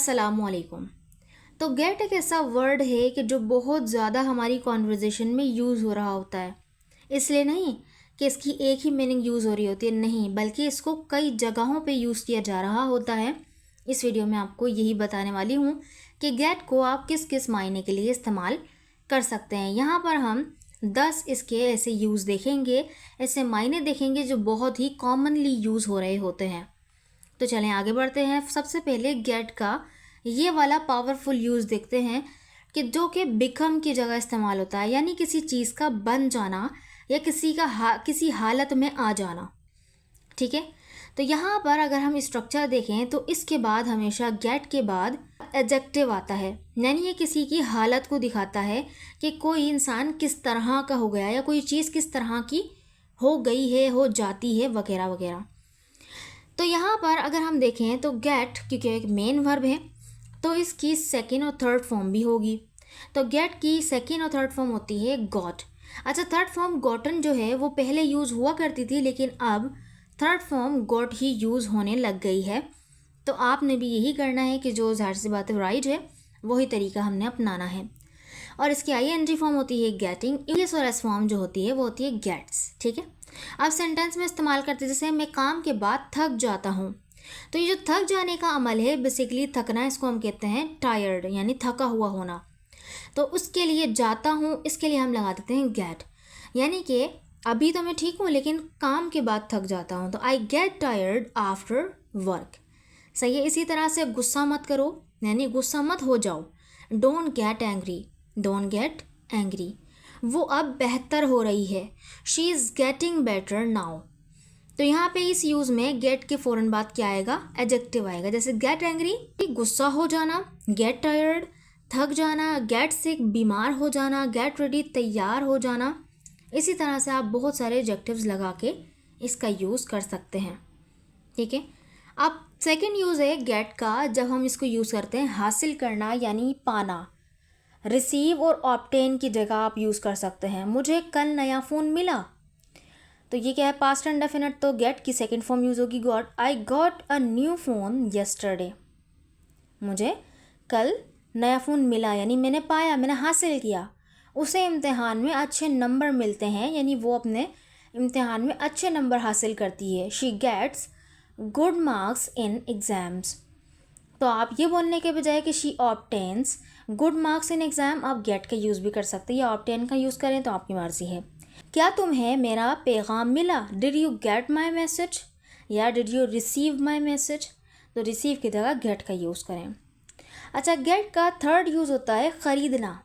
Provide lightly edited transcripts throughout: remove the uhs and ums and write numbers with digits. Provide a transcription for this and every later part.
अस्सलामुअलैकुम। तो गेट एक ऐसा वर्ड है कि जो बहुत ज़्यादा हमारी कॉन्वर्जेशन में यूज़ हो रहा होता है। इसलिए नहीं कि इसकी एक ही मीनिंग यूज़ हो रही होती है, नहीं, बल्कि इसको कई जगहों पे यूज़ किया जा रहा होता है। इस वीडियो में आपको यही बताने वाली हूँ कि गेट को आप किस किस मायने के लिए इस्तेमाल कर सकते हैं। यहाँ पर हम 10 इसके ऐसे यूज़ देखेंगे, ऐसे मायने देखेंगे जो बहुत ही कॉमनली यूज़ हो रहे होते हैं। तो चलें आगे बढ़ते हैं। सबसे पहले गेट का ये वाला पावरफुल यूज़ देखते हैं कि जो कि बिकम की जगह इस्तेमाल होता है, यानी किसी चीज़ का बन जाना या किसी हालत में आ जाना। ठीक है, तो यहाँ पर अगर हम स्ट्रक्चर देखें तो इसके बाद हमेशा गेट के बाद एडजेक्टिव आता है, यानी ये किसी की हालत को दिखाता है कि कोई इंसान किस तरह का हो गया या कोई चीज़ किस तरह की हो गई है, हो जाती है, वगैरह वगैरह। तो यहाँ पर अगर हम देखें तो गेट क्योंकि एक मेन वर्ब है तो इसकी सेकेंड और थर्ड फॉर्म भी होगी। तो गेट की सेकेंड और थर्ड फॉर्म होती है गॉट। अच्छा, थर्ड फॉर्म गॉटन जो है वो पहले यूज़ हुआ करती थी, लेकिन अब थर्ड फॉर्म गॉट ही यूज़ होने लग गई है। तो आपने भी यही करना है कि जो ज़ाहिर सी बात है राइट है, वही तरीका हमने अपनाना है। और इसकी ING फॉर्म होती है गेटिंग। ES और S फॉर्म जो होती है वो होती है गेट्स। ठीक है, अब सेंटेंस में इस्तेमाल करते जैसे मैं काम के बाद थक जाता हूँ। तो ये जो थक जाने का अमल है, बेसिकली थकना, इसको हम कहते हैं टायर्ड, यानी थका हुआ होना। तो उसके लिए जाता हूँ, इसके लिए हम लगा देते हैं गेट, यानी कि अभी तो मैं ठीक हूँ लेकिन काम के बाद थक जाता हूँ, तो I get tired after work. सही है। इसी तरह से गुस्सा मत करो, यानी गुस्सा मत हो जाओ। Don't get angry, don't get angry. वो अब बेहतर हो रही है, she is getting better now. तो यहाँ पे इस यूज़ में गेट के फ़ौरन बाद क्या आएगा? एडजेक्टिव आएगा। जैसे गेट एंग्री, गुस्सा हो जाना, गेट टायर्ड, थक जाना, गेट सिक, बीमार हो जाना, गेट रेडी, तैयार हो जाना। इसी तरह से आप बहुत सारे एडजेक्टिव्स लगा के इसका यूज़ कर सकते हैं। ठीक है, अब सेकेंड यूज़ है गेट का, जब हम इसको यूज़ करते हैं हासिल करना यानी पाना। रिसीव और ऑब्टेन की जगह आप यूज़ कर सकते हैं। मुझे कल नया फ़ोन मिला, तो ये क्या है? Past indefinite. तो गेट की सेकंड फॉर्म यूज़ होगी got. I got a new phone yesterday. मुझे कल नया फ़ोन मिला, यानी मैंने पाया, मैंने हासिल किया। उसे इम्तिहान में अच्छे नंबर मिलते हैं, यानी वो अपने इम्तिहान में अच्छे नंबर हासिल करती है। She gets good marks in exams. तो आप ये बोलने के बजाय कि she obtains good marks in exam, आप गेट का यूज़ भी कर सकते हैं या ऑब्टेन का यूज़ करें तो आपकी मर्ज़ी है। क्या तुम्हें मेरा पैगाम मिला? Did you get my message या did you receive my message? तो रिसीव की जगह गेट का यूज़ करें। अच्छा, गेट का थर्ड यूज़ होता है ख़रीदना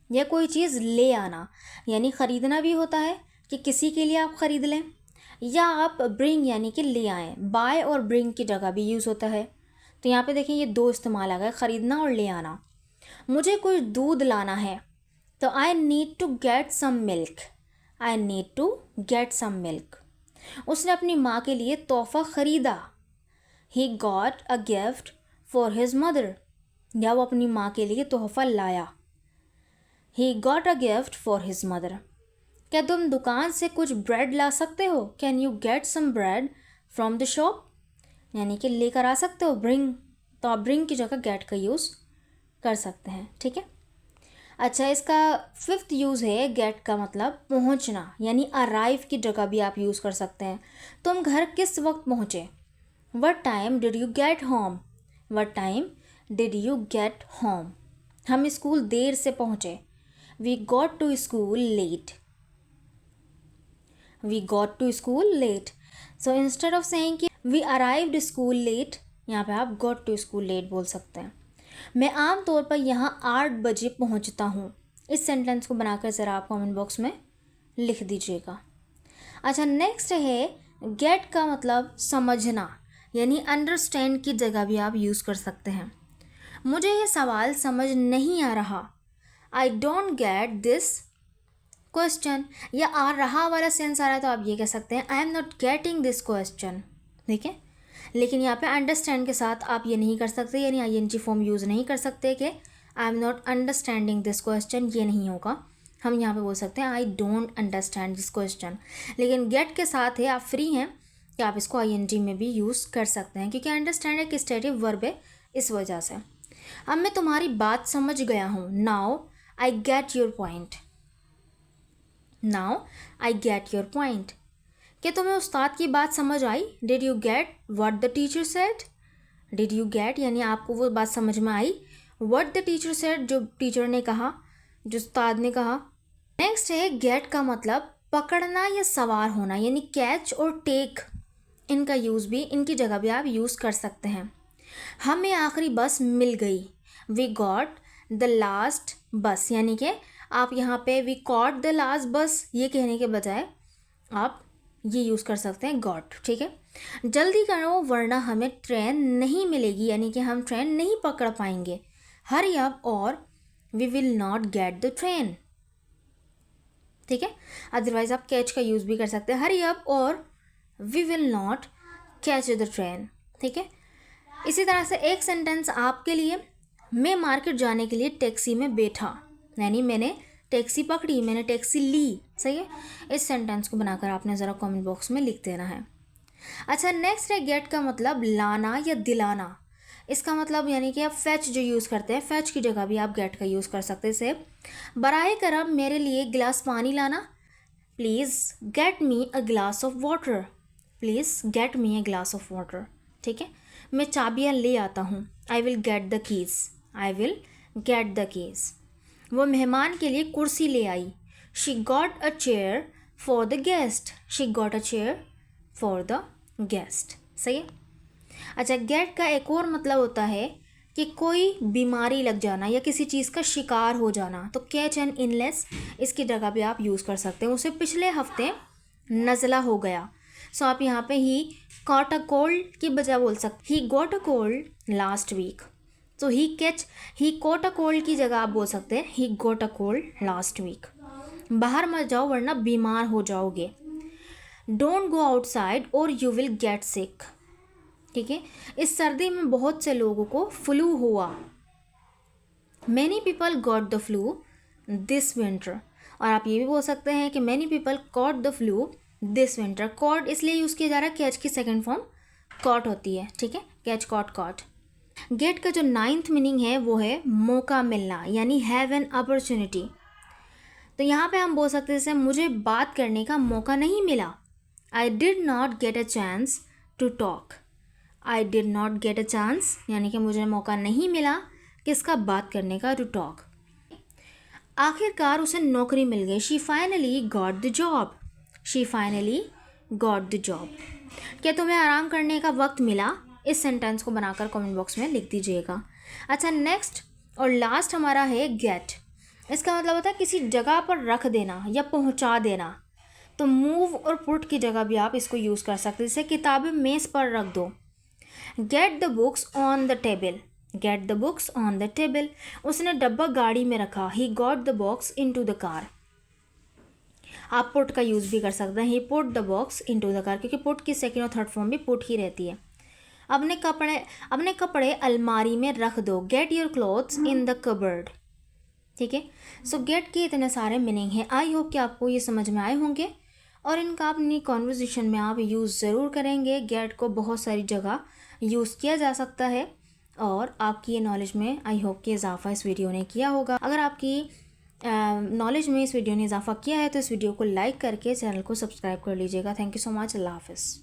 या कोई चीज़ ले आना, यानी ख़रीदना भी होता है कि किसी के लिए आप ख़रीद लें, या आप ब्रिंग यानी कि ले आएँ। बाय और ब्रिंग की जगह भी यूज़ होता है। तो यहाँ पे देखें ये दो इस्तेमाल आ गए, ख़रीदना और ले आना। मुझे कुछ दूध लाना है, तो I need to get some milk, I need to get some milk. उसने अपनी माँ के लिए तोहफ़ा ख़रीदा, he got a gift for his mother, या वो अपनी माँ के लिए तोहफ़ा लाया, he got a gift for his mother. क्या तुम दुकान से कुछ ब्रेड ला सकते हो? Can you get some bread from the shop, यानी कि लेकर आ सकते हो, ब्रिंग। तो आप ब्रिंग की जगह गेट का यूज़ कर सकते हैं। ठीक है, अच्छा, इसका फिफ्थ यूज़ है गेट का मतलब पहुंचना, यानी अराइव की जगह भी आप यूज़ कर सकते हैं। तुम घर किस वक्त पहुंचे? What time did you get home, what time did you get home. हम स्कूल देर से पहुंचे, we got to school late, we got to school late. So instead of saying कि वी अराइव्ड स्कूल लेट, यहाँ पे आप got to school late बोल सकते हैं। मैं आम तौर पर यहाँ 8 बजे पहुँचता हूँ। इस सेंटेंस को बनाकर ज़रा आप कमेंट बॉक्स में लिख दीजिएगा। अच्छा, नेक्स्ट है गेट का मतलब समझना, यानी अंडरस्टैंड की जगह भी आप यूज़ कर सकते हैं। मुझे ये सवाल समझ नहीं आ रहा, I don't get this question. या आ रहा वाला सेंस आ रहा है तो आप ये कह सकते हैं I am not getting this question. ठीक है, लेकिन यहाँ पे अंडरस्टैंड के साथ आप ये नहीं कर सकते, यानी ING फॉर्म यूज़ नहीं कर सकते कि I am not understanding this question, ये नहीं होगा। हम यहाँ पे बोल सकते हैं I don't understand this question. लेकिन गेट के साथ है, आप फ्री हैं कि आप इसको ING में भी यूज़ कर सकते हैं, क्योंकि अंडरस्टैंड एक स्टेटिव वर्ब है, इस वजह से। अब मैं तुम्हारी बात समझ गया हूँ, now I get your point. Now I get your point. क्या तुम्हें उस्ताद की बात समझ आई? Did you get what the teacher said? Did you get यानी आपको वो बात समझ में आई, व्हाट द टीचर सेड जो टीचर ने कहा, जो उस्ताद ने कहा। नेक्स्ट है गेट का मतलब पकड़ना या सवार होना, यानी कैच और टेक, इनका यूज़ भी, इनकी जगह भी आप यूज़ कर सकते हैं। हमें आखिरी बस मिल गई, वी गॉट द लास्ट बस, यानी कि आप यहाँ पे वी कॉट द लास्ट बस ये कहने के बजाय आप ये यूज़ कर सकते हैं गॉट, ठीक है। जल्दी करो वरना हमें ट्रेन नहीं मिलेगी, यानी कि हम ट्रेन नहीं पकड़ पाएंगे। हरी अप और we will not get the train, ठीक है। अदरवाइज आप कैच का यूज़ भी कर सकते हैं, हरी अप और we will not catch the train, ठीक है। इसी तरह से एक सेंटेंस आपके लिए, मैं मार्केट जाने के लिए टैक्सी में बैठा, यानी मैंने टैक्सी पकड़ी, मैंने टैक्सी ली, सही है। इस सेंटेंस को बनाकर आपने ज़रा कमेंट बॉक्स में लिख देना है। अच्छा, नेक्स्ट है गेट का मतलब लाना या दिलाना। इसका मतलब यानी कि आप फैच जो यूज़ करते हैं, फैच की जगह भी आप गेट का यूज़ कर सकते हैं। जैसे बराए करम मेरे लिए गिलास पानी लाना, please get me a glass of water, please get me a glass of water, ठीक है। मैं चाबियाँ ले आता हूँ, I will get the keys, I will get the keys. वो मेहमान के लिए कुर्सी ले आई, she got a chair for the guest, she got a chair for the guest, सही है। अच्छा, गेट का एक और मतलब होता है कि कोई बीमारी लग जाना या किसी चीज़ का शिकार हो जाना, तो कैच एंड इलनेस इसकी जगह भी आप यूज़ कर सकते हैं। उसे पिछले हफ्ते नज़ला हो गया, सो आप यहाँ पे ही कॉट अ कोल्ड की बजाय बोल सकते he got a cold last week, तो ही कॉट अ कोल्ड की जगह आप बोल सकते हैं he got a cold last week. बाहर मत जाओ वरना बीमार हो जाओगे, डोंट गो आउटसाइड और यू विल गेट सिक, ठीक है। इस सर्दी में बहुत से लोगों को फ्लू हुआ, many people got the flu this winter. और आप ये भी बोल सकते हैं कि many people caught the flu this winter. Caught इसलिए यूज़ किया जा रहा है, कैच की सेकेंड फॉर्म कॉट होती है, ठीक है, कैच कॉट कॉट। गेट का जो 9th मीनिंग है वो है मौका मिलना, यानी हैव एन अपॉर्चुनिटी। तो यहाँ पे हम बोल सकते हैं जैसे मुझे बात करने का मौका नहीं मिला, I did not get a chance to talk, I did not get a chance यानी कि मुझे मौका नहीं मिला किसका, बात करने का, टू टॉक। आखिरकार उसे नौकरी मिल गई, she finally got the job, she finally got the job. क्या तुम्हें आराम करने का वक्त मिला? इस सेंटेंस को बनाकर कमेंट बॉक्स में लिख दीजिएगा। अच्छा, नेक्स्ट और लास्ट हमारा है गेट। इसका मतलब होता है किसी जगह पर रख देना या पहुंचा देना, तो मूव और पुट की जगह भी आप इसको यूज़ कर सकते हैं। जैसे किताबें मेज़ पर रख दो, get the books on the table, get the books on the table. उसने डब्बा गाड़ी में रखा, he got the box into the car. आप पुट का यूज़ भी कर सकते हैं, he put the box into the car, क्योंकि पुट की सेकेंड और थर्ड फॉर्म भी पुट ही रहती है। अपने कपड़े अलमारी में रख दो, get your clothes in the cupboard, ठीक है। सो गेट के इतने सारे मीनिंग हैं। आई होप कि आपको ये समझ में आए होंगे और इनका अपनी कॉन्वर्जेशन में आप यूज़ ज़रूर करेंगे। गेट को बहुत सारी जगह यूज़ किया जा सकता है और आपकी ये नॉलेज में आई होप कि इजाफा इस वीडियो ने किया होगा। अगर आपकी नॉलेज में इस वीडियो ने इजाफा किया है तो इस वीडियो को लाइक करके चैनल को सब्सक्राइब कर लीजिएगा। Thank you so much. अल्लाह हाफ़िज़।